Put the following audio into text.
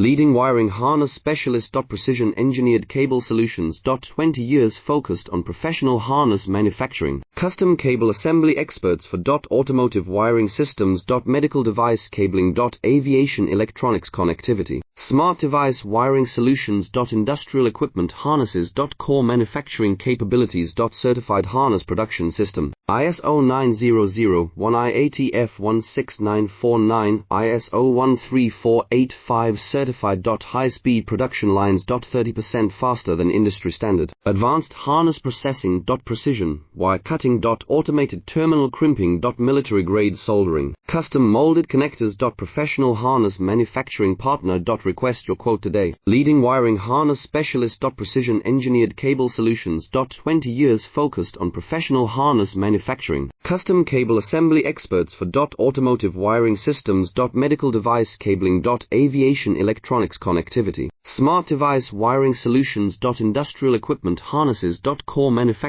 Leading wiring harness specialist. Precision engineered cable solutions. 20 years focused on professional harness manufacturing. Custom cable assembly experts for automotive wiring systems. Medical device cabling. Aviation electronics connectivity. Smart device wiring solutions. Industrial equipment harnesses. Core manufacturing capabilities. Certified harness production system. ISO 9001 16949, ISO 13485 certified. High-speed production lines. 30% faster than industry standard. Advanced harness processing. Precision wire cutting. Automated terminal crimping. Military-grade soldering. Custom molded connectors. Professional harness manufacturing partner. Request your quote today. Leading wiring harness specialist. Precision engineered cable solutions. 20 years focused on professional harness manufacturing. Custom cable assembly experts for automotive wiring systems. Medical device cabling. Aviation electronics connectivity. Smart device wiring solutions. Industrial equipment harnesses. Core manufacturing